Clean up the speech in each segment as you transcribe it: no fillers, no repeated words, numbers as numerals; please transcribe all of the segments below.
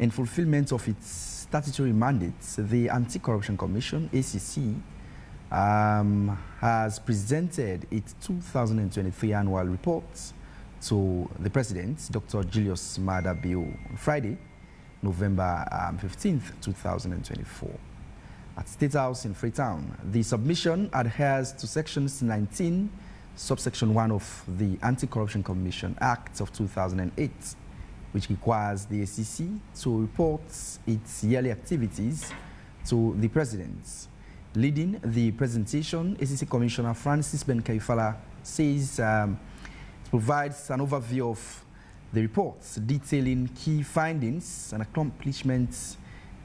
In fulfillment of its statutory mandates, the Anti-Corruption Commission, ACC, has presented its 2023 annual report to the President, Dr. Julius Maada Bio, on Friday, November 15th, 2024. At State House in Freetown, the submission adheres to Sections 19, subsection 1 of the Anti-Corruption Commission Act of 2008, which requires the ACC to report its yearly activities to the President. Leading the presentation, ACC Commissioner Francis Ben Kaifala says it provides an overview of the reports detailing key findings and accomplishments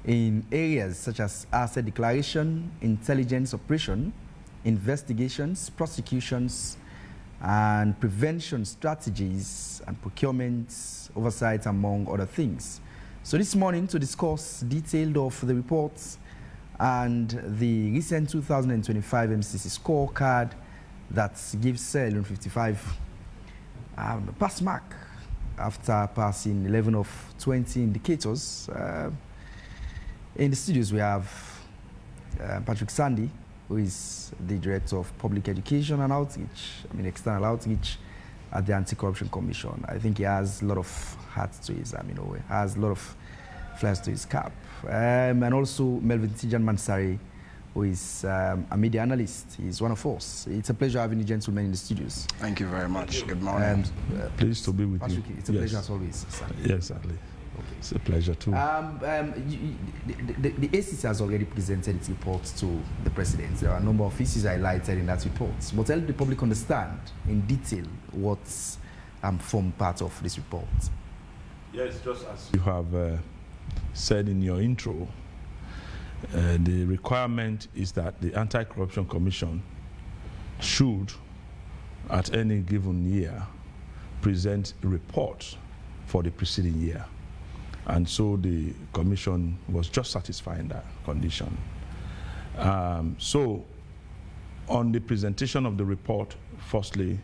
in areas such as asset declaration, intelligence operation, investigations, prosecutions, and prevention strategies and procurement oversight, among other things. So this morning, to discuss detailed of the reports and the recent 2025 MCC scorecard that gives Leone 55 pass mark after passing 11 of 20 indicators. In the studios, we have Patrick Sandy, who is the Director of Public Education and Outreach, External Outreach at the Anti-Corruption Commission. I think he has a lot of hats to his, has a lot of flares to his cap. And also Melvin Tijan Mansari, who is a media analyst. He's one of us. It's a pleasure having you gentlemen in the studios. Thank you very much. Good morning. Pleased to be with Patrick, you. it's a pleasure as always. Yes, exactly. Okay. It's a pleasure too. The ACC has already presented its report to the President. There are a number of issues highlighted in that report. But help the public understand in detail what form part of this report. Yes, just as you have said in your intro, the requirement is that the Anti-Corruption Commission should, at any given year, present a report for the preceding year. And so the Commission was just satisfying that condition. So on the presentation of the report, firstly,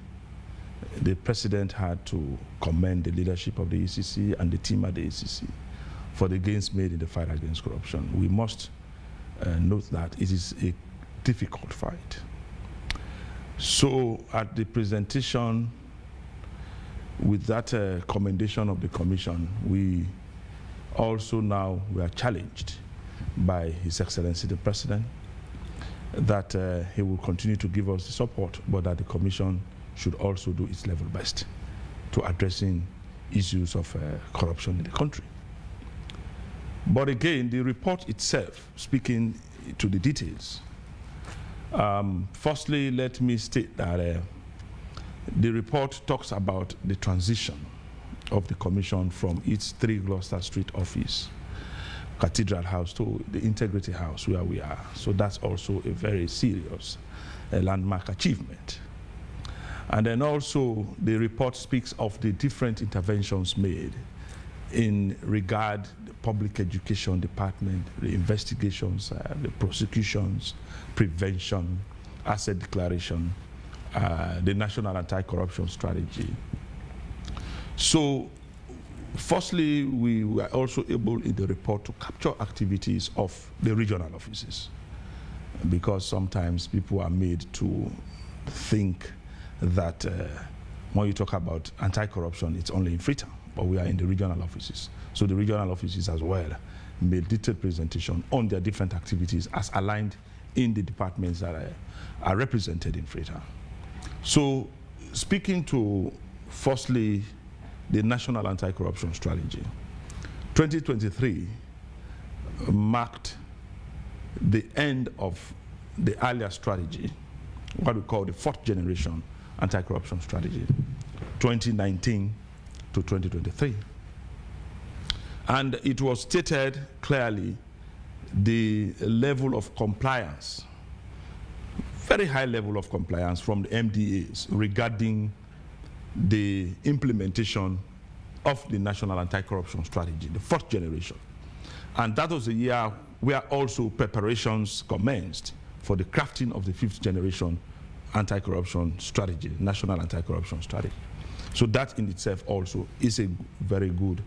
the President had to commend the leadership of the ACC and the team at the ACC for the gains made in the fight against corruption. We must note that it is a difficult fight. So at the presentation, with that commendation of the Commission, we also now we are challenged by His Excellency the President that he will continue to give us the support, but that the Commission should also do its level best to addressing issues of corruption in the country. But again, the report itself, speaking to the details, firstly, let me state that the report talks about the transition of the Commission from its 3 Gloucester Street office, Cathedral House, to the Integrity House where we are. So that's also a very serious landmark achievement. And then also the report speaks of the different interventions made in regard the public education department, the investigations, the prosecutions, prevention, asset declaration, the national anti-corruption strategy. So, firstly, we were also able in the report to capture activities of the regional offices, because sometimes people are made to think that when you talk about anti-corruption, it's only in Freetown, but we are in the regional offices. So the regional offices as well made detailed presentation on their different activities as aligned in the departments that are represented in Freetown. So speaking to, firstly, the National Anti-Corruption Strategy, 2023 marked the end of the earlier strategy, what we call the 4th generation anti-corruption strategy, 2019 to 2023. And it was stated clearly the level of compliance, very high level of compliance from the MDAs regarding the implementation of the National Anti-Corruption Strategy, the 4th generation. And that was the year where also preparations commenced for the crafting of the 5th generation anti-corruption strategy, National Anti-Corruption Strategy. So that in itself also is a very good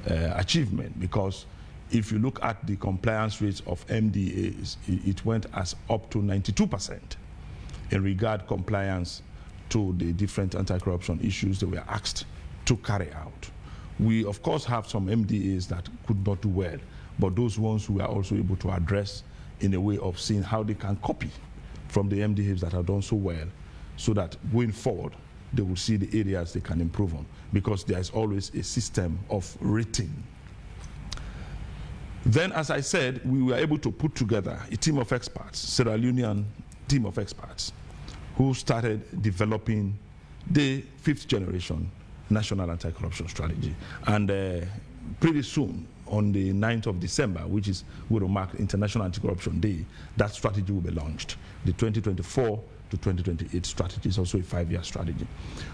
achievement, because if you look at the compliance rates of MDAs, it went as up to 92% in regard compliance to the different anti-corruption issues they were asked to carry out. We, of course, have some MDAs that could not do well, but those ones we are also able to address in a way of seeing how they can copy from the MDAs that have done so well, so that going forward, they will see the areas they can improve on, because there is always a system of rating. Then, as I said, we were able to put together a team of experts, Sierra Leonean team of experts, who started developing the 5th generation national anti-corruption strategy. And pretty soon, on the 9th of December, which is going to mark International Anti-Corruption Day, that strategy will be launched. The 2024 to 2028 strategy is also a 5-year strategy.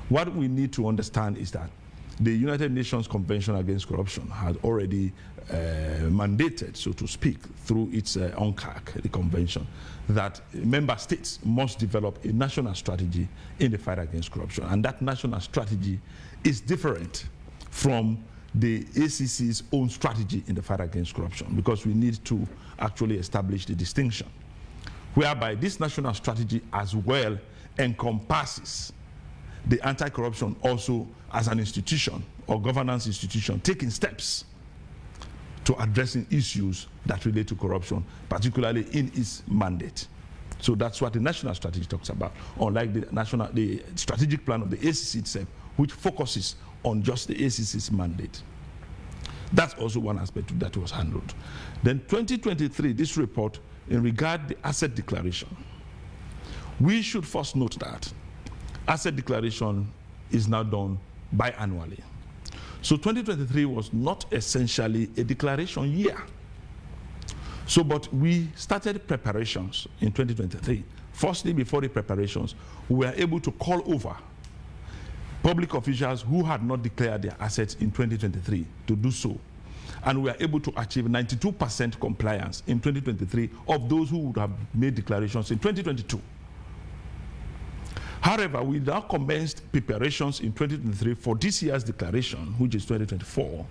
What we need to understand is that the United Nations Convention Against Corruption has already mandated, so to speak, through its UNCAC, the convention, that member states must develop a national strategy in the fight against corruption. And that national strategy is different from the ACC's own strategy in the fight against corruption, because we need to actually establish the distinction, whereby this national strategy as well encompasses the anti-corruption also as an institution or governance institution taking steps to addressing issues that relate to corruption, particularly in its mandate. So that's what the national strategy talks about, unlike the strategic plan of the ACC itself, which focuses on just the ACC's mandate. That's also one aspect that was handled. Then 2023, this report in regard to the asset declaration. We should first note that asset declaration is now done biannually. So 2023 was not essentially a declaration year. So, but we started preparations in 2023. Firstly, before the preparations, we were able to call over public officials who had not declared their assets in 2023 to do so. And we were able to achieve 92% compliance in 2023 of those who would have made declarations in 2022. However, we now commenced preparations in 2023 for this year's declaration, which is 2024,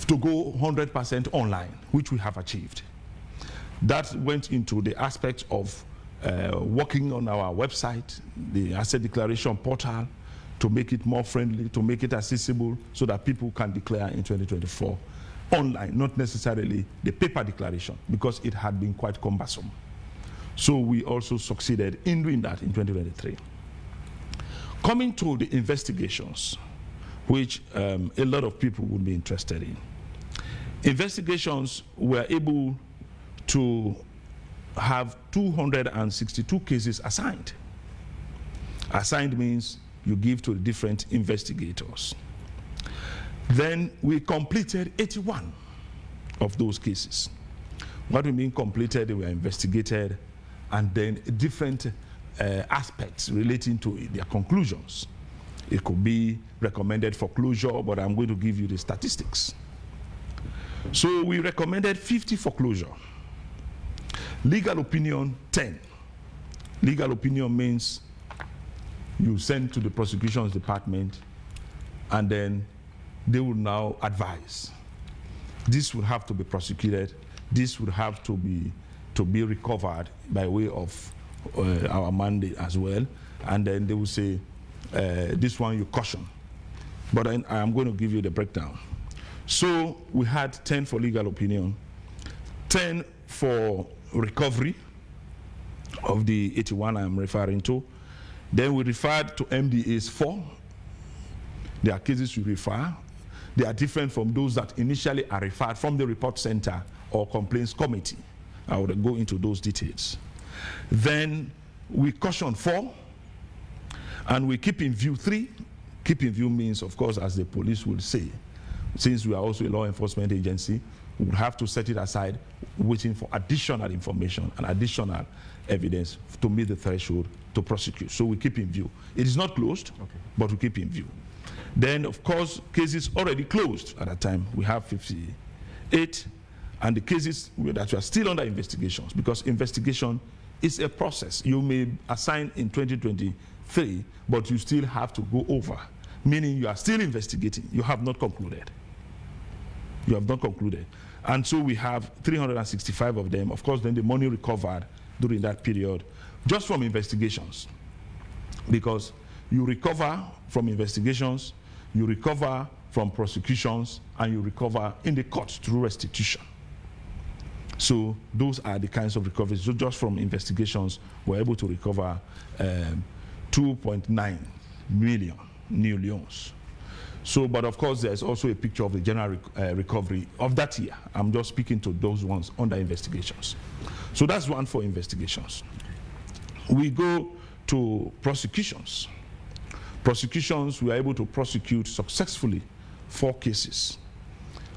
to go 100% online, which we have achieved. That went into the aspects of working on our website, the asset declaration portal, to make it more friendly, to make it accessible, so that people can declare in 2024 online, not necessarily the paper declaration, because it had been quite cumbersome. So we also succeeded in doing that in 2023. Coming to the investigations, which a lot of people would be interested in. Investigations were able to have 262 cases assigned. Assigned means you give to the different investigators. Then we completed 81 of those cases. What we mean completed, they were investigated, and then different aspects relating to their conclusions. It could be recommended for closure, but I'm going to give you the statistics. So we recommended 50 for closure. Legal opinion, 10. Legal opinion means you send to the prosecution's department, and then they will now advise. This will have to be prosecuted. This would have to be recovered by way of our mandate as well. And then they will say, this one you caution. But I am going to give you the breakdown. So we had 10 for legal opinion, 10 for recovery of the 81 I am referring to. Then we referred to MDAs 4. There are cases we refer. They are different from those that initially are referred from the report center or complaints committee. I will go into those details. Then we caution 4, and we keep in view 3. Keep in view means, of course, as the police will say, since we are also a law enforcement agency, we will have to set it aside, waiting for additional information and additional evidence to meet the threshold to prosecute. So we keep in view. It is not closed, okay, but we keep in view. Then, of course, cases already closed at that time, we have 58, and the cases that are still under investigations, because investigation is a process. You may assign in 2023, but you still have to go over, meaning you are still investigating. You have not concluded. You have not concluded. And so we have 365 of them. Of course, then the money recovered during that period, just from investigations. Because you recover from investigations, you recover from prosecutions, and you recover in the courts through restitution. So those are the kinds of recoveries. So just from investigations, we're able to recover 2.9 million new loans. So, but of course, there's also a picture of the general recovery of that year. I'm just speaking to those ones under investigations. So that's one for investigations. We go to prosecutions. Prosecutions, we are able to prosecute successfully 4 cases.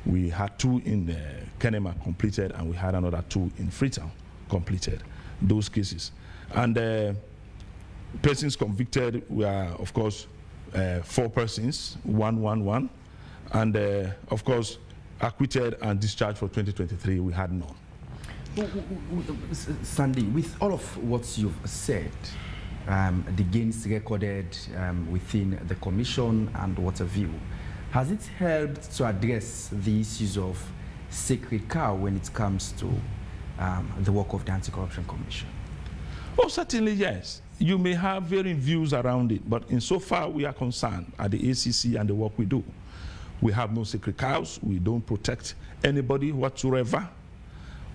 We had 2 in Kenema completed, and we had another 2 in Freetown completed, those cases. And persons convicted were, of course, 4 persons, 111, and of course, acquitted and discharged for 2023, we had none. Sandy, with all of what you've said, the gains recorded within the commission and what have you, has it helped to address the issues of sacred cow when it comes to the work of the Anti-Corruption Commission? Oh, certainly, yes. You may have varying views around it, but insofar we are concerned at the ACC and the work we do, we have no sacred cows. We don't protect anybody whatsoever.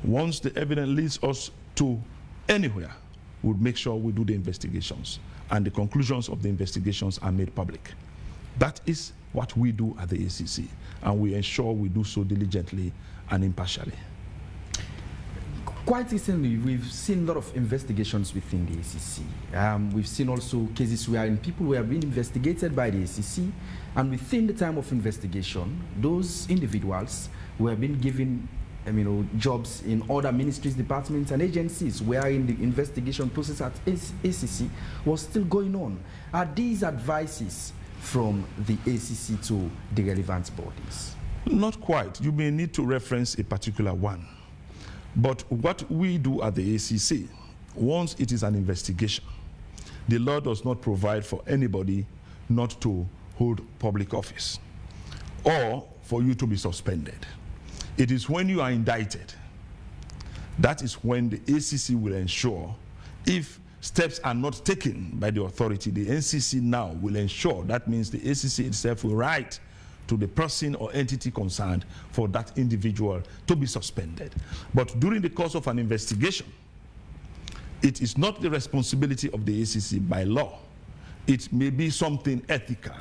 Once the evidence leads us to anywhere, we'll make sure we do the investigations, and the conclusions of the investigations are made public. That is what we do at the ACC, and we ensure we do so diligently and impartially. Quite recently, we've seen a lot of investigations within the ACC. We've seen also cases where people were being investigated by the ACC, and within the time of investigation, those individuals were being given jobs in other ministries, departments, and agencies wherein the investigation process at ACC was still going on. Are these advices from the ACC to the relevant bodies? Not quite. You may need to reference a particular one. But what we do at the ACC, once it is an investigation, the law does not provide for anybody not to hold public office or for you to be suspended. It is when you are indicted, that is when the ACC will ensure, if steps are not taken by the authority, the NCC now will ensure, that means the ACC itself will write to the person or entity concerned for that individual to be suspended. But during the course of an investigation, it is not the responsibility of the ACC by law. It may be something ethical.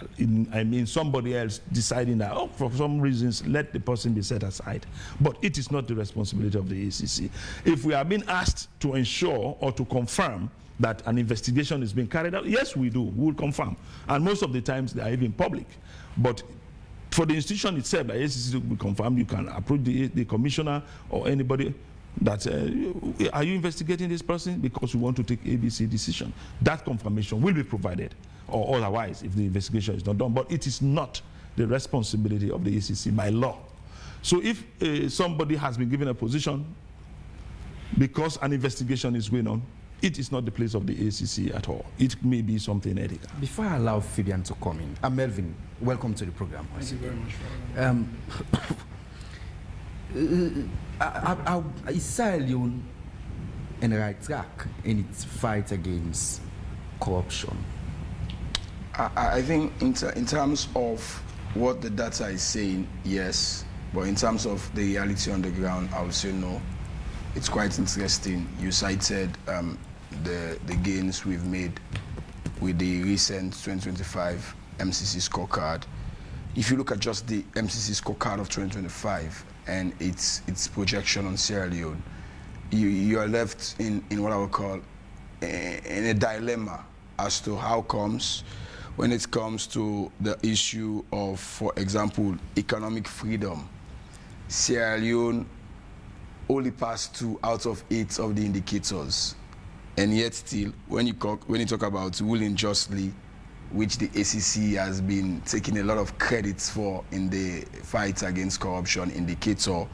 Somebody else deciding that, for some reasons, let the person be set aside. But it is not the responsibility of the ACC. If we are being asked to ensure or to confirm that an investigation is being carried out, yes, we do. We will confirm. And most of the times, they are even public. But for the institution itself, the ACC will be confirmed. You can approach the commissioner or anybody that, are you investigating this person because you want to take ABC decision? That confirmation will be provided, or otherwise, if the investigation is not done. But it is not the responsibility of the ACC by law. So if somebody has been given a position because an investigation is going on, it is not the place of the ACC at all. It may be something ethical. Before I allow Fabian to come in, Melvin, welcome to the program. Thank you very much. Is Sierra Leone on the right track in its fight against corruption? I think in terms of what the data is saying, yes. But in terms of the reality on the ground, I would say no. It's quite interesting. You cited the gains we've made with the recent 2025 MCC scorecard. If you look at just the MCC scorecard of 2025 and its projection on Sierra Leone, you are left in what I would call in a dilemma as to how comes when it comes to the issue of, for example, economic freedom. Sierra Leone only passed 2 out of 8 of the indicators, and yet still, when you talk about ruling justly, which the ACC has been taking a lot of credits for in the fight against corruption indicator,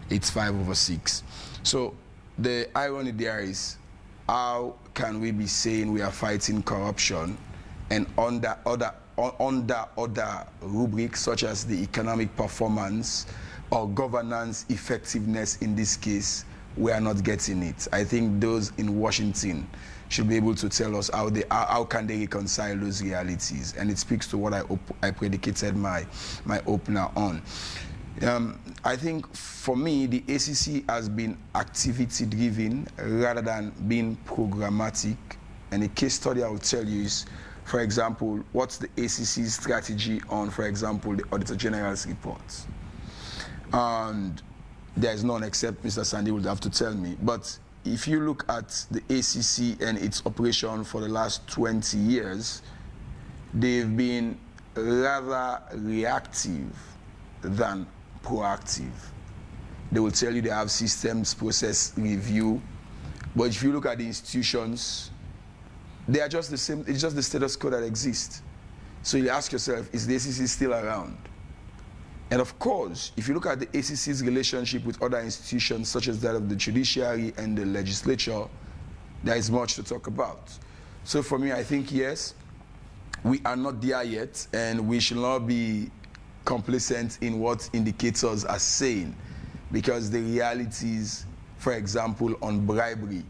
it's 5/6. So the irony there is, how can we be saying we are fighting corruption and under other rubrics such as the economic performance, or governance effectiveness in this case, we are not getting it. I think those in Washington should be able to tell us how can they reconcile those realities, and it speaks to what I predicated my opener on. I think for me, the ACC has been activity-driven rather than being programmatic. And a case study I will tell you is, for example, what's the ACC's strategy on, for example, the Auditor General's reports? And there's none except Mr. Sandy would have to tell me. But if you look at the ACC and its operation for the last 20 years, they've been rather reactive than proactive. They will tell you they have systems, process review, but if you look at the institutions, they are just the same. It's just the status quo that exists. So you ask yourself, is the ACC still around? And of course, if you look at the ACC's relationship with other institutions, such as that of the judiciary and the legislature, there is much to talk about. So for me, I think yes, we are not there yet, and we should not be complacent in what indicators are saying, because the realities, for example, on bribery,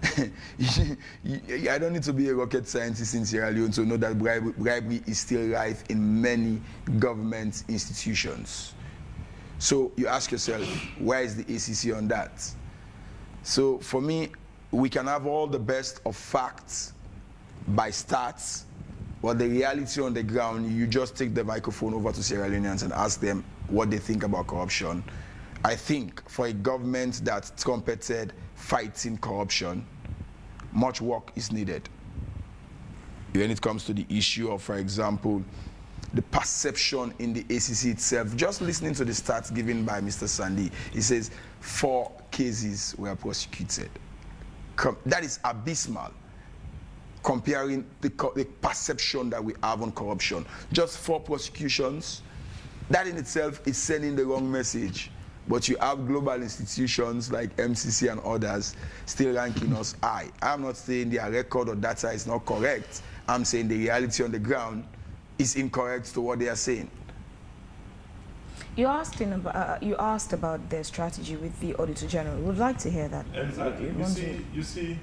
I don't need to be a rocket scientist in Sierra Leone to know that bribery is still rife in many government institutions. So you ask yourself, where is the ACC on that? So for me, we can have all the best of facts by stats, but the reality on the ground, you just take the microphone over to Sierra Leoneans and ask them what they think about corruption. I think for a government that trumpeted fighting corruption, much work is needed. When it comes to the issue of, for example, the perception in the ACC itself, just listening to the stats given by Mr. Sandy, he says 4 cases were prosecuted. That is abysmal, comparing the perception that we have on corruption. Just 4 prosecutions, that in itself is sending the wrong message. But you have global institutions like MCC and others still ranking us high. I'm not saying their record or data is not correct. I'm saying the reality on the ground is incorrect to what they are saying. You asked about their strategy with the Auditor General. We'd like to hear that. Exactly. You see,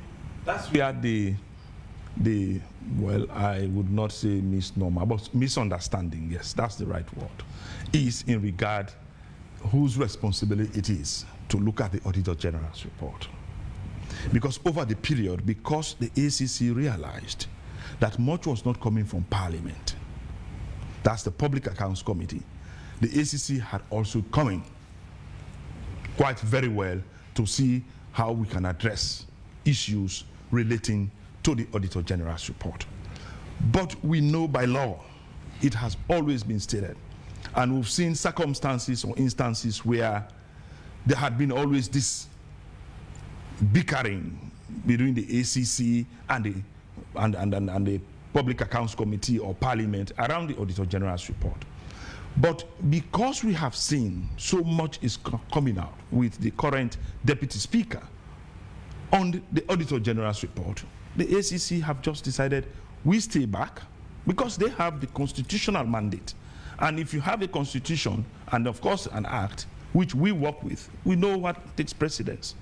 that's where the well, I would not say misnomer, but misunderstanding, yes, that's the right word, is in regard whose responsibility it is to look at the Auditor General's report. Because over the period, because the ACC realized that much was not coming from Parliament, that's the Public Accounts Committee, the ACC had also come in quite very well to see how we can address issues relating to the Auditor General's report. But we know by law, it has always been stated, and we've seen circumstances or instances where there had been always this bickering between the ACC and the Public Accounts Committee or Parliament around the Auditor General's report. But because we have seen so much is coming out with the current Deputy Speaker on the Auditor General's report, the ACC have just decided we stay back because they have the constitutional mandate. And if you have a constitution and of course an act which we work with, we know what takes precedence.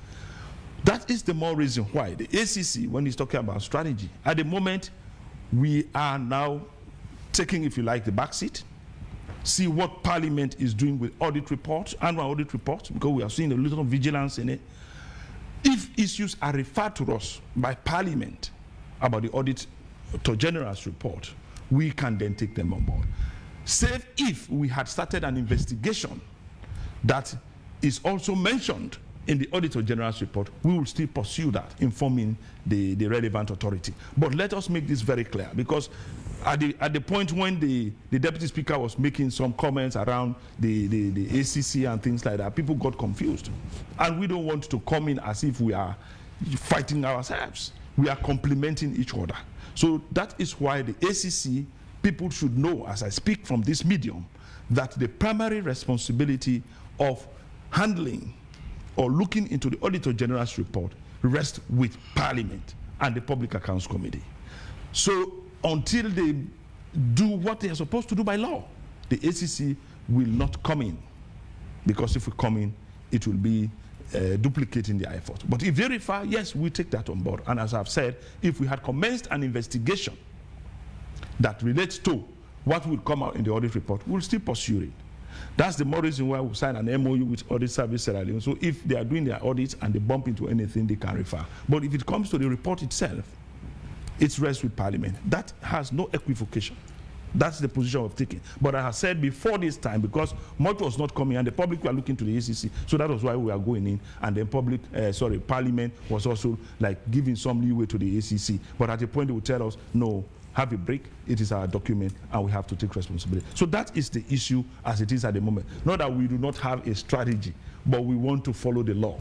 That is the more reason why the ACC, when he's talking about strategy, at the moment we are now taking, if you like, the back seat, see what Parliament is doing with audit reports, annual audit reports, because we are seeing a little vigilance in it. If issues are referred to us by Parliament about the Auditor General's report, we can then take them on board. Save if we had started an investigation that is also mentioned in the Auditor General's report, we will still pursue that, informing the relevant authority. But let us make this very clear, because at the point when the Deputy Speaker was making some comments around the ACC and things like that, people got confused. And we don't want to come in as if we are fighting ourselves. We are complementing each other. So that is why the ACC, people should know, as I speak from this medium, that the primary responsibility of handling or looking into the Auditor General's report rests with Parliament and the Public Accounts Committee. So until they do what they are supposed to do by law, the ACC will not come in because if we come in, it will be duplicating their effort. But if verify, yes, we take that on board. And as I've said, if we had commenced an investigation that relates to what will come out in the audit report, we'll still pursue it. That's the more reason why we sign an MOU with Audit Service Sierra Leone. So if they are doing their audits and they bump into anything, they can refer. But if it comes to the report itself, it rests with Parliament. That has no equivocation. That's the position of taking. But I have said before this time, because much was not coming and the public were looking to the ACC, so that was why we are going in, and then Parliament was also like giving some leeway to the ACC. But at a point they would tell us, no, have a break, it is our document and we have to take responsibility. So that is the issue as it is at the moment. Not that we do not have a strategy, but we want to follow the law.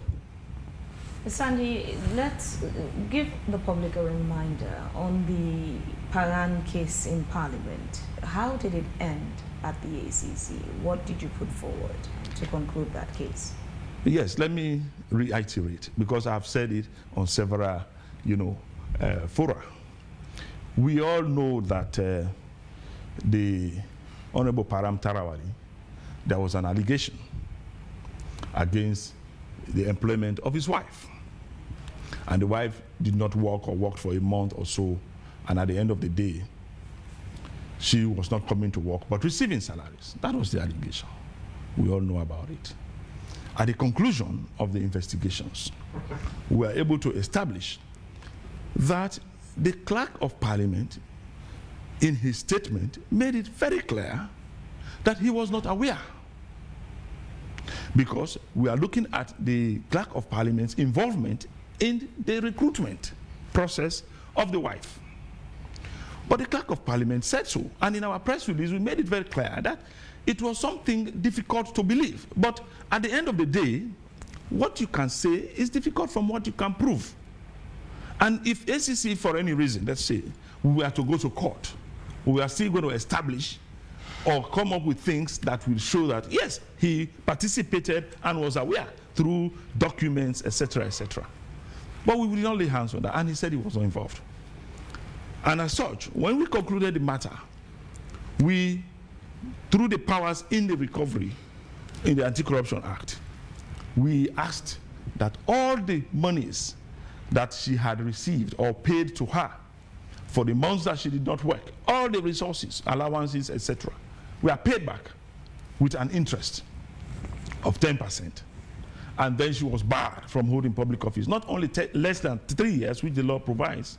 Sandy, let's give the public a reminder on the Paran case in Parliament. How did it end at the ACC? What did you put forward to conclude that case? Yes, let me reiterate, because I've said it on several, fora. We all know that the Honorable Param Tarawali, there was an allegation against the employment of his wife. And the wife did not work or worked for a month or so, and at the end of the day, she was not coming to work but receiving salaries. That was the allegation. We all know about it. At the conclusion of the investigations, we were able to establish that the Clerk of Parliament, in his statement, made it very clear that he was not aware. Because we are looking at the Clerk of Parliament's involvement in the recruitment process of the wife. But the Clerk of Parliament said so, and in our press release we made it very clear that it was something difficult to believe. But at the end of the day, what you can say is difficult from what you can prove. And if ACC, for any reason, let's say, we were to go to court, we are still going to establish or come up with things that will show that, yes, he participated and was aware through documents, etc., etc. But we did not lay hands on that, and he said he was not involved. And as such, when we concluded the matter, we, through the powers in the recovery, in the Anti-Corruption Act, we asked that all the monies that she had received or paid to her for the months that she did not work, all the resources, allowances, etc., were paid back with an interest of 10%. And then she was barred from holding public office, not only less than 3 years, which the law provides,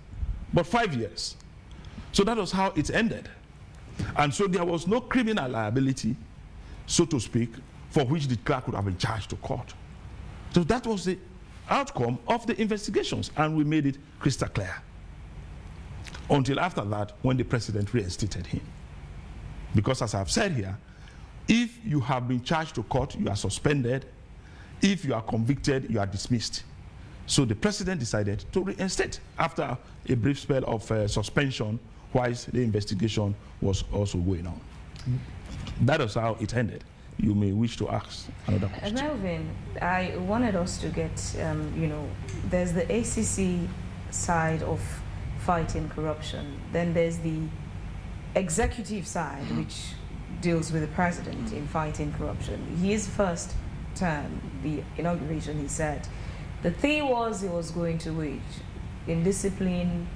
but 5 years. So that was how it ended. And so there was no criminal liability, so to speak, for which the clerk would have been charged to court. So that was the outcome of the investigations, and we made it crystal clear. Until after that, when the president reinstated him. Because as I've said here, if you have been charged to court, you are suspended. If you are convicted, you are dismissed. So the president decided to reinstate after a brief spell of suspension whilst the investigation was also going on. That is how it ended. You may wish to ask another question. Melvin, I wanted us to get, there's the ACC side of fighting corruption. Then there's the executive side, which deals with the president in fighting corruption. His first term, the inauguration, he said, the thing was he was going to wage indiscipline,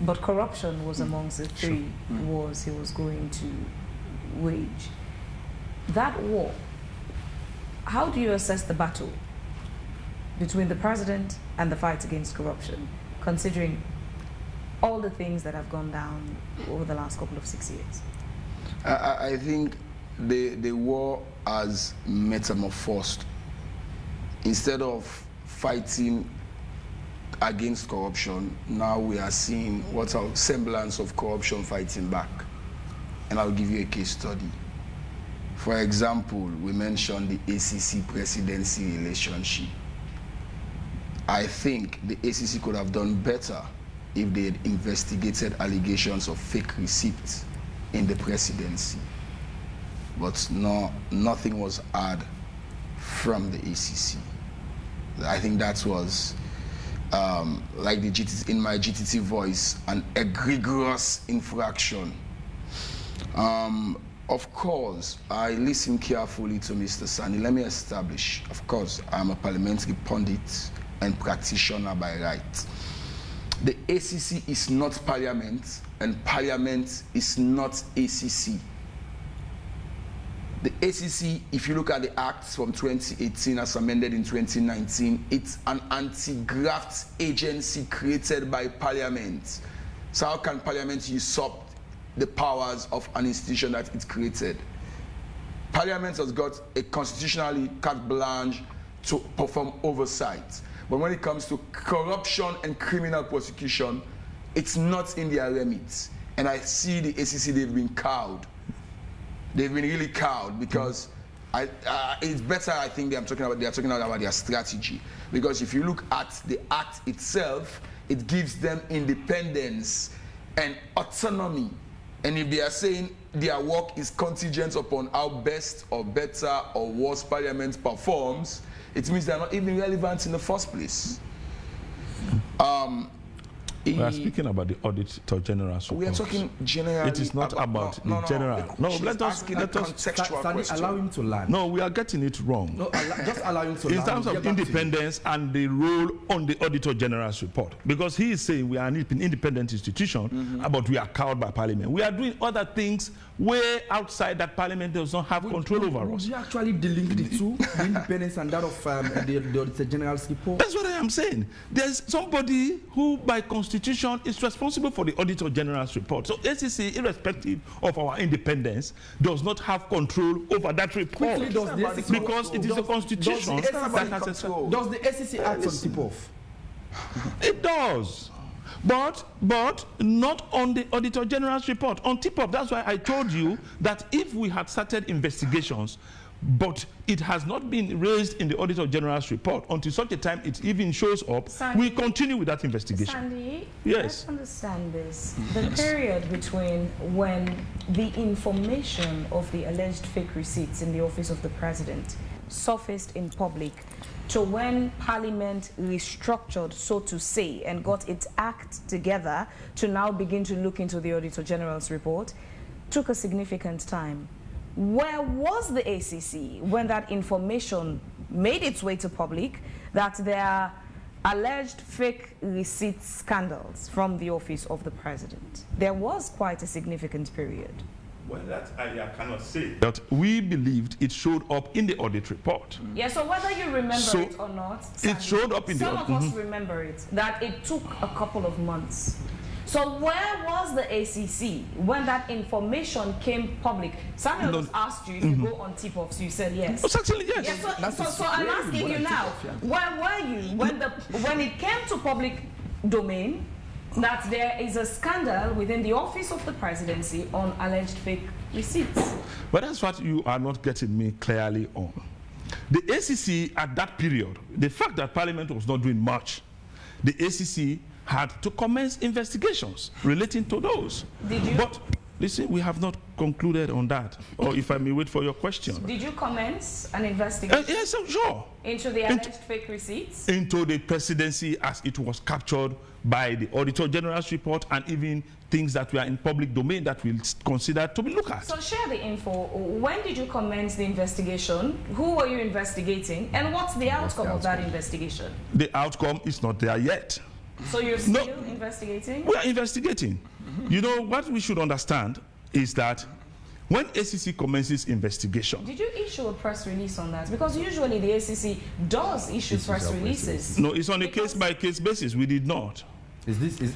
but corruption was amongst the three wars he was going to wage. That war, how do you assess the battle between the president and the fight against corruption, considering all the things that have gone down over the last couple of 6 years? I think the war has metamorphosed. Instead of fighting against corruption, now we are seeing what's a semblance of corruption fighting back. And I'll give you a case study. For example, we mentioned the ACC presidency relationship. I think the ACC could have done better if they had investigated allegations of fake receipts in the presidency. But no, nothing was heard from the ACC. I think that was, like the GTT, in my GTT voice, an egregious infraction. Of course, I listen carefully to Mr. Sani. Let me establish, of course, I'm a parliamentary pundit and practitioner by right. The ACC is not Parliament, and Parliament is not ACC. The ACC, if you look at the acts from 2018 as amended in 2019, it's an anti-graft agency created by Parliament. So how can Parliament usurp the powers of an institution that it created? Parliament has got a constitutionally carte blanche to perform oversight. But when it comes to corruption and criminal prosecution, it's not in their remit. And I see the ACC, they've been cowed. They've been really cowed because it's better, I think, they are talking about their strategy. Because if you look at the act itself, it gives them independence and autonomy. And if they are saying their work is contingent upon how best or better or worse Parliament performs, it means they're not even relevant in the first place. We are speaking about the Auditor General. We are talking generally. It is not about the general. No, let us contextual question. Allow him to land. No, we are getting it wrong. No, just allow him to land. In terms of independence and the role on the Auditor General's report, because he is saying we are an independent institution, but we are cowed by Parliament. We are doing other things way outside that Parliament does not have control over us. You actually delink the two, the independence and that of the Auditor General's report. That's what I am saying. There's somebody who, by constitution, is responsible for the Auditor General's report. So ACC, irrespective of our independence, does not have control over that report because it is a constitution that has a... Does the ACC act on tip-off? It does. But not on the Auditor General's report. On tip-off, that's why I told you that if we had started investigations, but it has not been raised in the Auditor General's report until such a time it even shows up, Sandy, we continue with that investigation. Sandy, yes. Let's understand this. The period between when the information of the alleged fake receipts in the office of the president surfaced in public to when Parliament restructured, so to say, and got its act together to now begin to look into the Auditor General's report, took a significant time. Where was the ACC when that information made its way to public that there are alleged fake receipt scandals from the office of the president? There was quite a significant period. Well, that I cannot say. But we believed it showed up in the audit report. Yeah, so whether you remember it or not, Sandy, it showed up in the audit. Some of us remember it, that it took a couple of months. So where was the ACC when that information came public? Samuel just asked you if you go on tip-offs. You said yes. Oh, certainly yes. So I'm asking you now, where were you when it came to public domain that there is a scandal within the office of the presidency on alleged fake receipts? But that's what you are not getting me clearly on. The ACC at that period, the fact that Parliament was not doing much, the ACC had to commence investigations relating to those. Did you? But listen, we have not concluded on that. Or if I may wait for your question. Did you commence an investigation? Yes, sure. Into the alleged fake receipts? Into the presidency as it was captured by the Auditor General's report and even things that were in public domain that we'll consider to be looked at. So share the info. When did you commence the investigation? Who were you investigating? And what's the outcome of that investigation? The outcome is not there yet. So you're still investigating? We are investigating. You know, what we should understand is that when ACC commences investigation... Did you issue a press release on that? Because usually the ACC does issue press releases. No, it's on a case-by-case basis. We did not.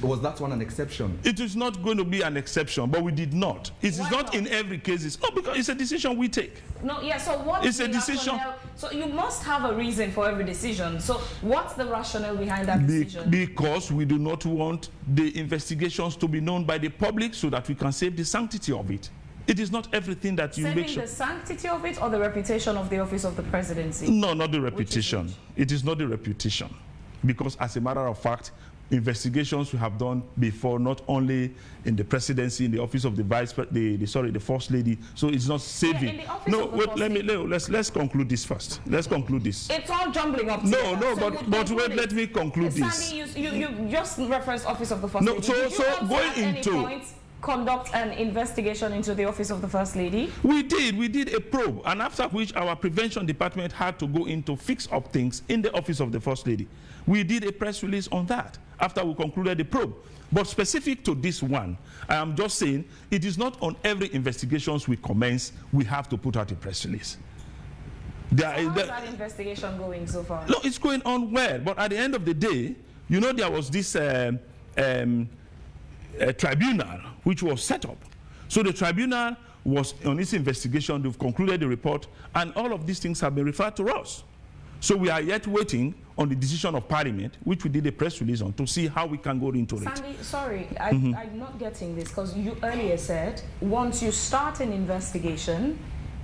Was that one an exception? It is not going to be an exception, but we did not. It is not in every case. No, because it's a decision we take. No, yeah, so what is the decision? So you must have a reason for every decision. So what's the rationale behind that decision? Because we do not want the investigations to be known by the public so that we can save the sanctity of it. It is not everything that you make sure. Saving the sanctity of it or the reputation of the office of the presidency? No, not the reputation. It is not the reputation. Because as a matter of fact, investigations we have done before, not only in the presidency, in the office of the first lady. So it's not saving. Yeah, no, wait, let's conclude this first. Let's conclude this. It's all jumbling up. But wait, let me conclude this. Sandy, you just referenced office of the first lady. So going into conduct an investigation into the office of the First Lady? We did a probe, and after which our prevention department had to go in to fix up things in the office of the First Lady. We did a press release on that after we concluded the probe. But specific to this one, I am just saying it is not on every investigations we commence we have to put out a press release. How is that investigation going so far? No, it's going on well, but at the end of the day, you know, there was this tribunal which was set up. So the tribunal was on its investigation, they've concluded the report, and all of these things have been referred to us. So we are yet waiting on the decision of Parliament, which we did a press release on, to see how we can go into it. Sandy, sorry, I'm not getting this, because you earlier said once you start an investigation,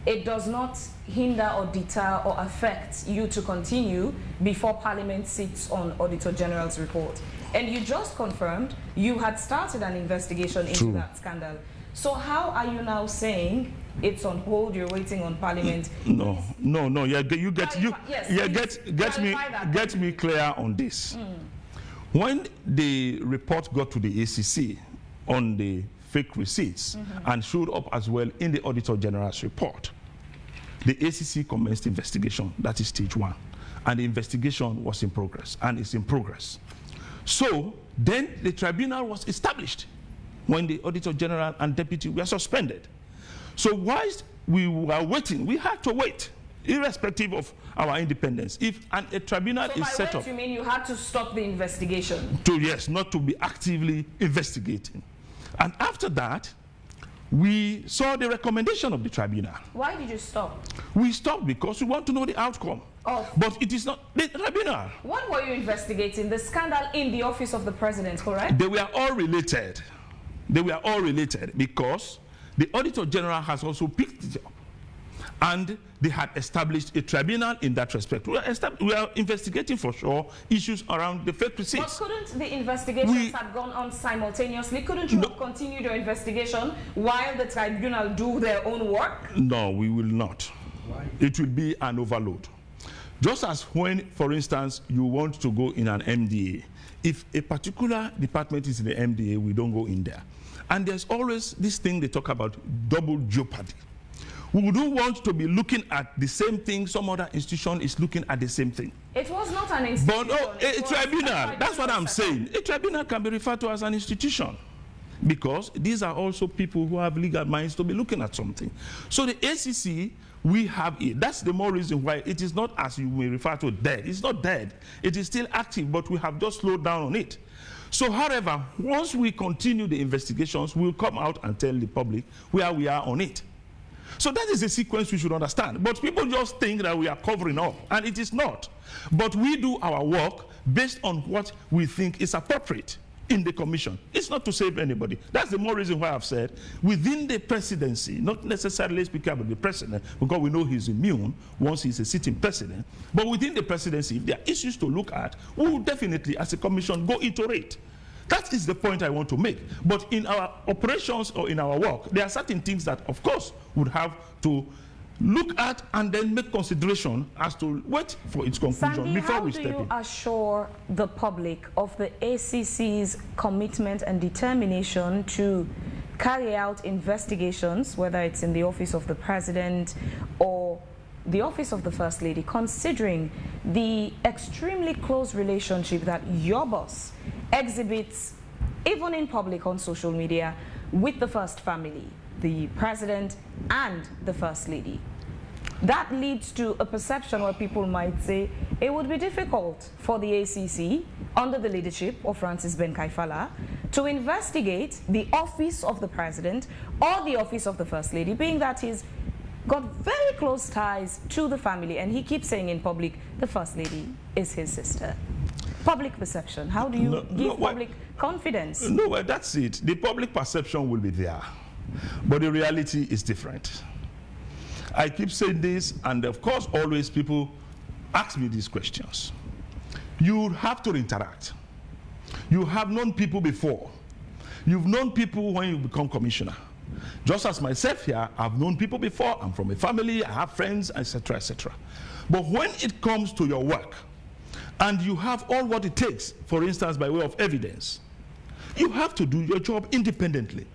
it does not hinder or deter or affect you to continue before Parliament sits on Auditor General's report. And you just confirmed you had started an investigation into that scandal. So how are you now saying it's on hold, you're waiting on Parliament? No. Get me clear on this. When the report got to the ACC on the fake receipts and showed up as well in the Auditor General's report, the ACC commenced investigation. That is stage 1. And the investigation was in progress, and it's in progress. So then the tribunal was established when the Auditor General and Deputy were suspended. So whilst we were waiting, we had to wait, irrespective of our independence. If a tribunal is set up... So by wait, you mean you had to stop the investigation? Yes, not to be actively investigating. And after that, we saw the recommendation of the tribunal. Why did you stop? We stopped because we want to know the outcome. But it is not the tribunal. What were you investigating? The scandal in the office of the president, correct? They were all related. They were all related because the Auditor General has also picked it up. And they had established a tribunal in that respect. We are investigating for sure issues around the fake receipts. But couldn't the investigations have gone on simultaneously? Couldn't you have continued your investigation while the tribunal do their own work? No, we will not. Why? It will be an overload. Just as when, for instance, you want to go in an MDA, if a particular department is in the MDA, we don't go in there. And there's always this thing they talk about, double jeopardy. We don't want to be looking at the same thing, some other institution is looking at the same thing. It was not an institution. But a tribunal, that's what I'm saying. A tribunal can be referred to as an institution because these are also people who have legal minds to be looking at something. So the ACC, we have it. That's the more reason why it is not, as you may refer to, dead. It's not dead. It is still active, but we have just slowed down on it. So, however, once we continue the investigations, we'll come out and tell the public where we are on it. So that is a sequence we should understand. But people just think that we are covering up, and it is not. But we do our work based on what we think is appropriate in the commission. It's not to save anybody. That's the more reason why I've said within the presidency, not necessarily speaking about the president, because we know he's immune once he's a sitting president, but within the presidency, if there are issues to look at, we will definitely, as a commission, go into it. That is the point I want to make. But in our operations or in our work, there are certain things that, of course, would have to look at and then make consideration as to wait for its conclusion. Sandy, before we step in. How do you assure the public of the ACC's commitment and determination to carry out investigations, whether it's in the office of the president or the office of the First Lady, considering the extremely close relationship that your boss exhibits, even in public on social media, with the First Family, the president and the First Lady? That leads to a perception where people might say it would be difficult for the ACC, under the leadership of Francis Ben Kaifala, to investigate the office of the president or the office of the First Lady, being that he's got very close ties to the family, and he keeps saying in public the First Lady is his sister. Public perception, how do you give public confidence? No, well, that's it. The public perception will be there, but the reality is different. I keep saying this, and of course, always people ask me these questions. You have to interact. You have known people before. You've known people when you become commissioner. Just as myself here, I've known people before. I'm from a family, I have friends, etc., etc. But when it comes to your work, and you have all what it takes, for instance, by way of evidence, you have to do your job independently.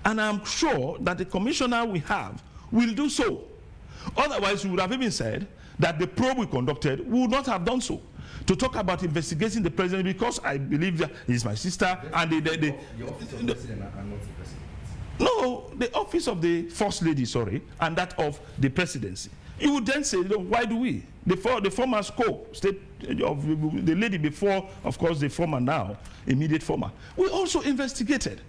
And I'm sure that the commissioner we have will do so. Otherwise, we would have even said that the probe we conducted would not have done so. To talk about investigating the president, because I believe that he's my sister, and the office of the president and not the president. No, the office of the first lady, sorry, and that of the presidency. You would then say, why do we? The former scope, state of the lady before, of course, the former now, immediate former, we also investigated.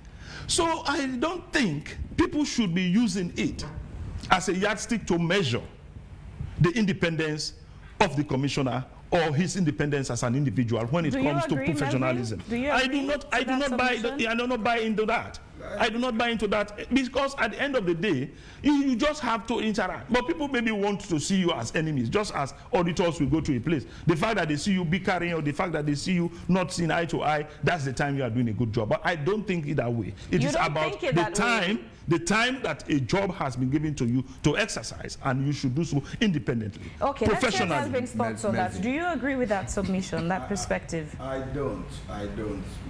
So I don't think people should be using it as a yardstick to measure the independence of the commissioner or his independence as an individual when it comes to professionalism. I do not buy into that. I do not buy into that, because at the end of the day, you just have to interact. But people maybe want to see you as enemies, just as auditors will go to a place. The fact that they see you bickering, or the fact that they see you not seeing eye to eye, that's the time you are doing a good job. But I don't think it that way. It is about the time that a job has been given to you to exercise, and you should do so independently. Okay, let's hear Melvin's thoughts on that. Do you agree with that submission, that perspective? I don't,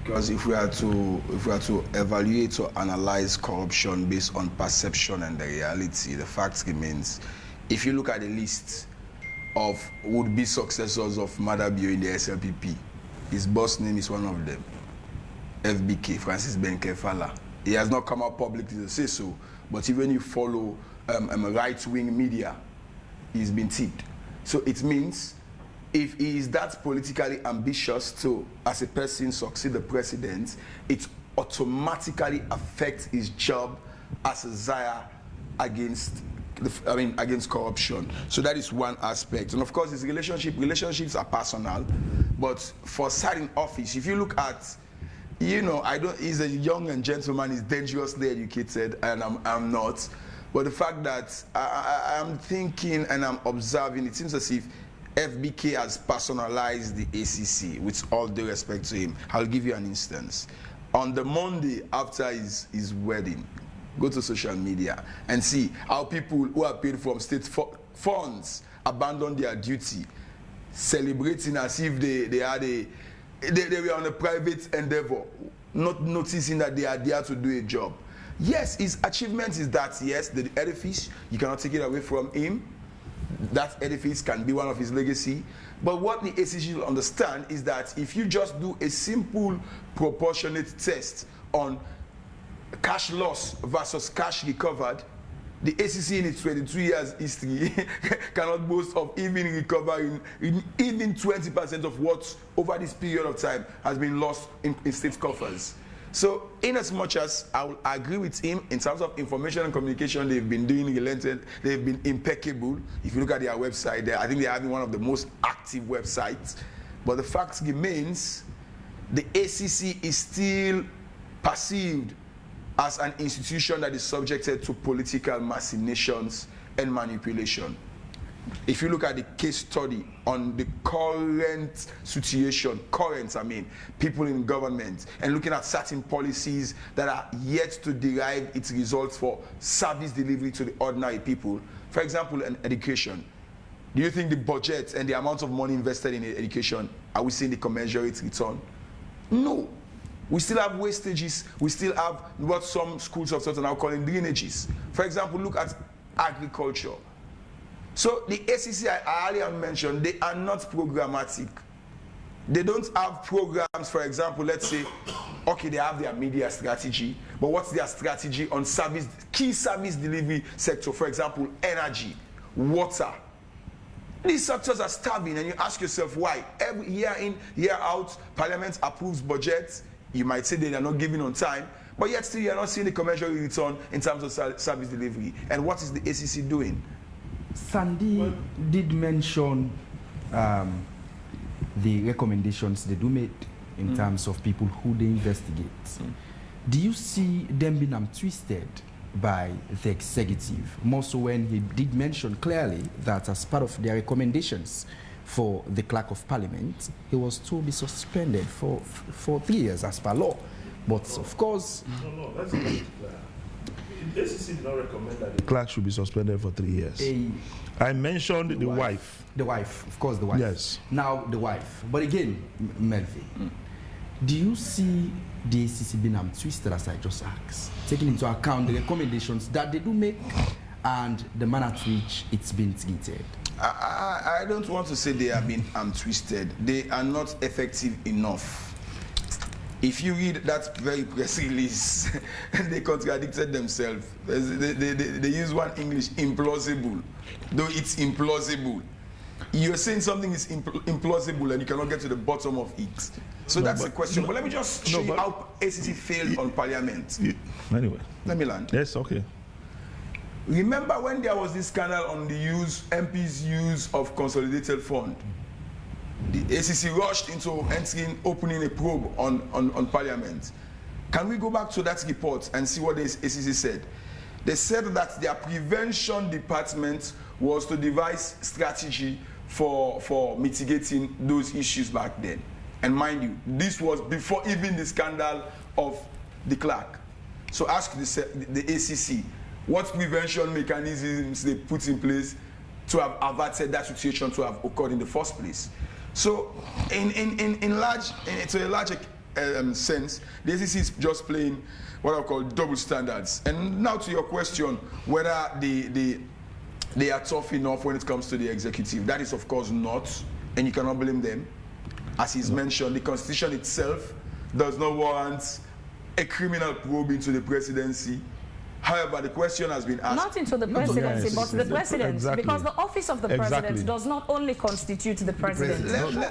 because if we are to evaluate or analyze corruption based on perception and the reality, the fact remains, if you look at the list of would-be successors of Madabio in the SLPP, his boss name is one of them, FBK, Francis Benkefala. He has not come out publicly to say so, but even you follow right-wing media, he's been tipped. So it means if he is that politically ambitious to, as a person, succeed the president, it automatically affects his job as a Zaya against corruption. So that is one aspect. And of course, his relationships are personal, but for certain office, if you look at, he's a young and gentleman, he's dangerously educated, and I'm not. But the fact that I'm thinking and I'm observing, it seems as if FBK has personalized the ACC, with all due respect to him. I'll give you an instance. On the Monday after his wedding, go to social media and see how people who are paid from state funds abandon their duty, celebrating as if they were on a private endeavor, not noticing that they are there to do a job. Yes, his achievement is that, yes, the edifice, you cannot take it away from him. That edifice can be one of his legacy. But what the ACC will understand is that if you just do a simple proportionate test on cash loss versus cash recovered, the ACC in its 22 years history cannot boast of even recovering even 20% of what over this period of time has been lost in state coffers. So in as much as I will agree with him in terms of information and communication, they've been doing relentless, they've been impeccable. If you look at their website, I think they're having one of the most active websites. But the fact remains, the ACC is still perceived as an institution that is subjected to political machinations and manipulation. If you look at the case study on the current situation, people in government, and looking at certain policies that are yet to derive its results for service delivery to the ordinary people, for example, in education, do you think the budget and the amount of money invested in education, are we seeing the commensurate return? No. We still have wastages. We still have what some schools of thought are now calling drainages. For example, look at agriculture. So the ACC I earlier mentioned, they are not programmatic. They don't have programs, for example, let's say, okay, they have their media strategy, but what's their strategy on key service delivery sector, for example, energy, water. These sectors are starving, and you ask yourself why. Every year in, year out, Parliament approves budgets. You might say they are not giving on time, but yet still you are not seeing the commercial return in terms of service delivery. And what is the ACC doing? Sandy did mention the recommendations they do make in terms of people who they investigate. Do you see them being twisted by the executive? More so when he did mention clearly that as part of their recommendations for the Clerk of Parliament, he was to be suspended for 3 years as per law. But of course... No, that's not clear. The ACC did not recommend that the clerk should be suspended for 3 years. I mentioned the wife. The wife, of course, the wife. Yes. Now the wife. But again, Melvin, Do you see the ACC being twisted, as I just asked, taking into account the recommendations that they do make and the manner at which it's been treated? I don't want to say they have been twisted. They are not effective enough. If you read that very press release, they contradicted themselves. They use one English, implausible, though it's implausible. You're saying something is implausible and you cannot get to the bottom of it. So that's the question. But let me just show you how ACC failed on Parliament. Anyway. Let me land. Yes, okay. Remember when there was this scandal on the MP's use of consolidated fund? The ACC rushed into opening a probe on Parliament. Can we go back to that report and see what the ACC said? They said that their prevention department was to devise strategy for mitigating those issues back then. And mind you, this was before even the scandal of the clerk. So ask the ACC, what prevention mechanisms they put in place to have averted that situation to have occurred in the first place. So to a large sense, the ACC is just playing what I call double standards. And now to your question, whether they are tough enough when it comes to the executive, that is of course not, and you cannot blame them. As he's mentioned, the Constitution itself does not warrant a criminal probe into the presidency. However, the question has been asked. Not into the presidency, yes, but the president. exactly. Because the office of the president does not only constitute the president.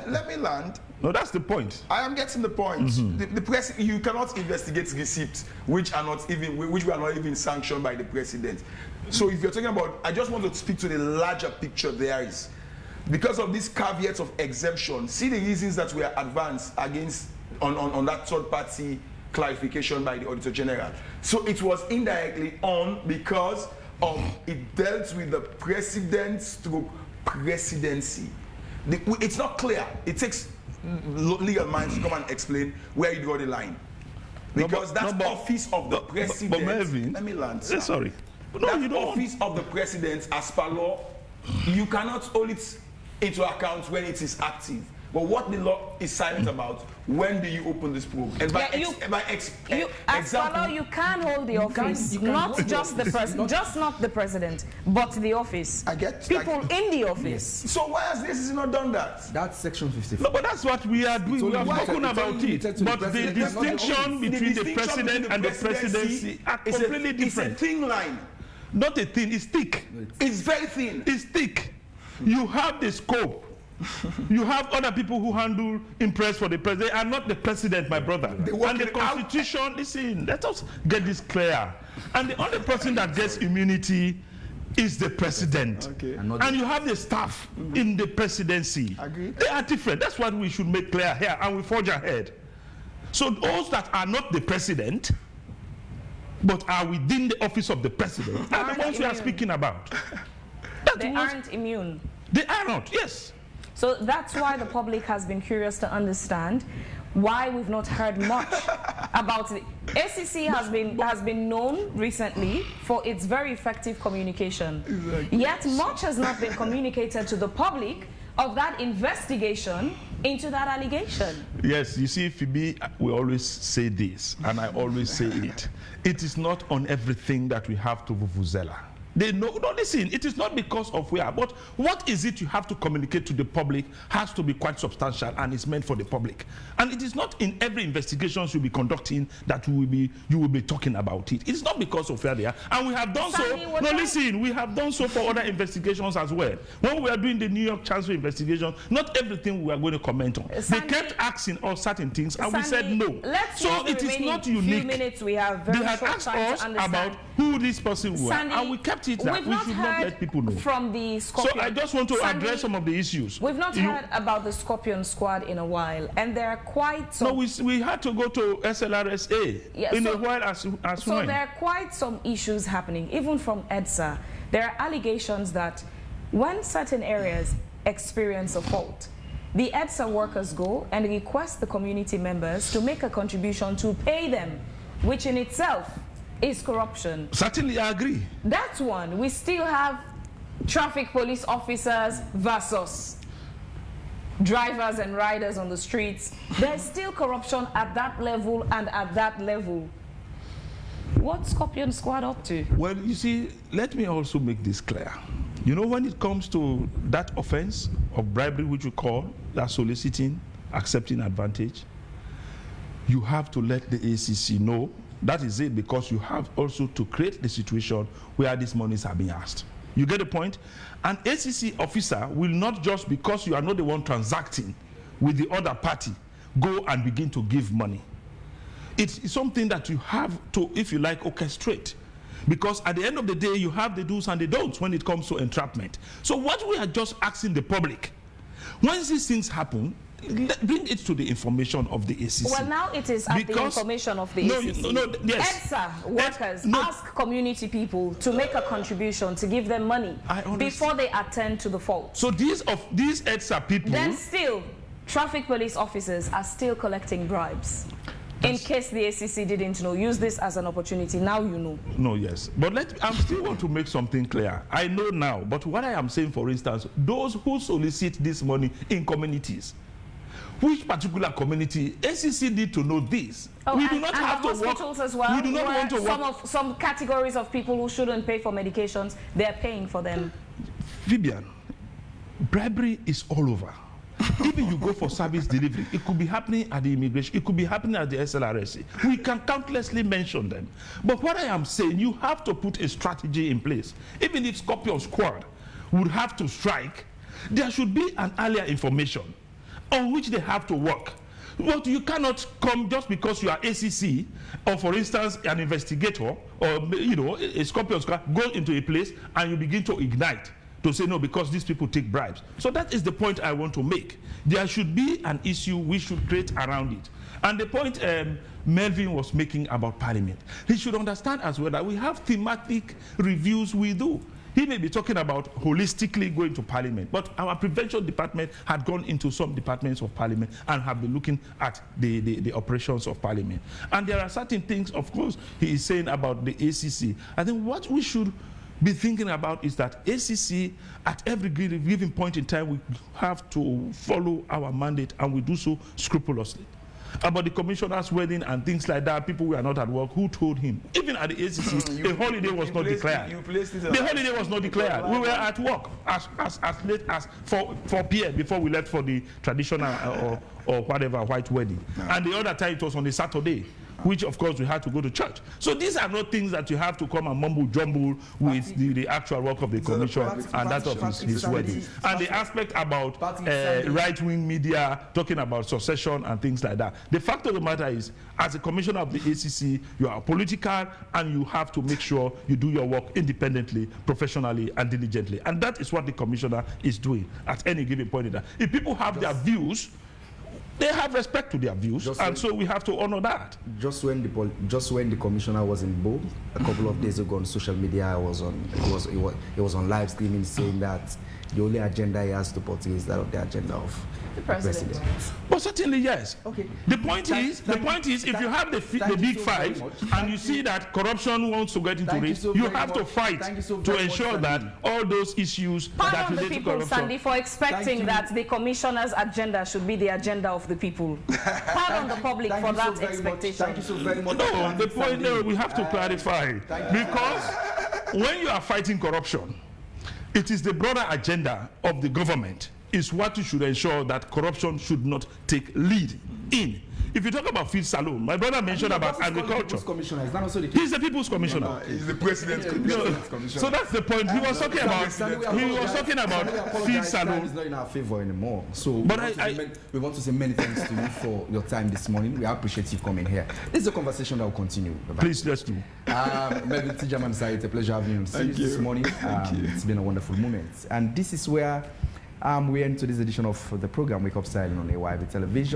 Let me land. No, that's the point. I am getting the point. The press, you cannot investigate receipts which were not even sanctioned by the president. So if you're talking about, I just want to speak to the larger picture there is. Because of these caveats of exemption, see the reasons that were advanced against on that third party clarification by the Auditor General. So it was indirectly on because of it dealt with the president's presidency. It's not clear. It takes legal minds to come and explain where you draw the line. Because office of the president. But Melvin, let me land. Sorry. No, that office of the president, as per law, you cannot hold it into account when it is active. But what the law is silent about, when do you open this probe? And as per law, you can hold the office, not just the president, just not the president, but the office. People in the office. Yes. So why has this not done that? That's Section 54. No, but that's what we are doing. We have spoken about it. But the distinction between the president and the presidency are completely different. It's a thin line. Not a thin, it's thick. It's very thin. It's thick. You have the scope. You have other people who handle impress for the president. They are not the president, my brother. And the Constitution, listen, let us get this clear. And the only person that gets immunity is the president. Okay. And you have the staff in the presidency. Agreed. They are different. That's what we should make clear here, and we forge ahead. So those that are not the president, but are within the office of the president, are the ones we are speaking about. They aren't immune. They are not, yes. So that's why the public has been curious to understand why we've not heard much about it. ACC has been known recently for its very effective communication. Exactly. Yet much has not been communicated to the public of that investigation into that allegation. Yes, you see, Phoebe, we always say this, and I always say it. It is not on everything that we have to vuvuzela. They know, no, listen, it is not because of where, but what is it you have to communicate to the public has to be quite substantial and is meant for the public. And it is not in every investigation you'll be conducting that you will be talking about it. It's not because of where they are. And we have done we have done so for other investigations as well. When we are doing the New York Chancellor investigation, not everything we are going to comment on. They kept asking us certain things and we said no. So it is not unique. Minutes we have they had asked us about who this person was, and we kept it that we should not let people know. From the Scorpion. So I just want to address some of the issues. We've not heard about the Scorpion squad in a while, and there are quite some... No, we had to go to SLRSA in a while as so when. There are quite some issues happening, even from EDSA. There are allegations that when certain areas experience a fault, the EDSA workers go and request the community members to make a contribution to pay them, which in itself is corruption. Certainly, I agree. That's one. We still have traffic police officers versus drivers and riders on the streets. There's still corruption at that level and at that level. What's Scorpion Squad up to? Well, you see, let me also make this clear. You know, when it comes to that offense of bribery, which we call that soliciting, accepting advantage, you have to let the ACC know that is it, because you have also to create the situation where these monies are being asked. You get the point? An ACC officer will not just because you are not the one transacting with the other party, go and begin to give money. It's something that you have to, if you like, orchestrate. Because at the end of the day, you have the do's and the don'ts when it comes to entrapment. So what we are just asking the public, once these things happen, bring it to the information of the ACC. Well, now it is at the information of the ACC. Yes. EDSA workers ask community people to make a contribution, to give them money before they attend to the fault. So these EDSA people... Then still, traffic police officers are still collecting bribes. In case the ACC didn't know, use this as an opportunity. Now you know. No, yes. But I still want to make something clear. I know now, but what I am saying, for instance, those who solicit this money in communities, which particular community? ACC need to know this. Oh, we do not have to hospitals work. As well. We do not want to work. Some categories of people who shouldn't pay for medications, they're paying for them. Vivian, bribery is all over. Even you go for service delivery, it could be happening at the immigration, it could be happening at the SLRSC. We can countlessly mention them. But what I am saying, you have to put a strategy in place. Even if Scorpion Squad would have to strike, there should be an earlier information on which they have to work. But you cannot come just because you are ACC, or for instance, an investigator, or a Scorpion Squad, go into a place and you begin to ignite. To say no, because these people take bribes. So that is the point I want to make. There should be an issue we should create around it. And the point Melvin was making about Parliament, he should understand as well that we have thematic reviews we do. He may be talking about holistically going to Parliament, but our prevention department had gone into some departments of Parliament and have been looking at the operations of Parliament. And there are certain things, of course, he is saying about the ACC. I think what we should be thinking about is that ACC, at every given point in time, we have to follow our mandate, and we do so scrupulously. About the commissioner's wedding and things like that, people who are not at work, who told him? Even at the ACC, a holiday was not declared. The holiday was not declared. We were at work as late as 4 p.m. before we left for the traditional or whatever white wedding. And the other time it was on a Saturday, which of course we had to go to church. So these are not things that you have to come and mumble jumble with the actual work of the commission and that of his wedding. And the aspect about right-wing media talking about succession and things like that. The fact of the matter is, as a commissioner of the ACC, you are political, and you have to make sure you do your work independently, professionally, and diligently. And that is what the commissioner is doing at any given point in time. If people have their views, they have respect to their views, and so we have to honor that. Just when the commissioner was in Bo a couple of days ago on social media, it was on live streaming saying that the only agenda he has to portray is that of the agenda of the president. But certainly yes. Okay. The point is, if you have the big five and you see that corruption wants to get into it, you have to fight to ensure that all those issues that relate to corruption. Sandy, for expecting that the commissioner's agenda should be the agenda of the people. Pardon the public for that expectation. Thank you so very much. No, the point there we have to clarify, because when you are fighting corruption, it is the broader agenda of the government is what you should ensure that corruption should not take lead in. If you talk about field salon, my brother mentioned about agriculture. He's the People's Commissioner. No, he's the President's Commissioner. So that's the point. He was talking about field salon. It's not in our favor anymore. So but we want to say many thanks to you for your time this morning. We appreciate you coming here. This is a conversation that will continue. Please, let's do. Melvin Tijaman Sai, it's a pleasure having you on stage this morning. It's been a wonderful moment. And this is where we end to this edition of the program Wake Up Style on AYB Television.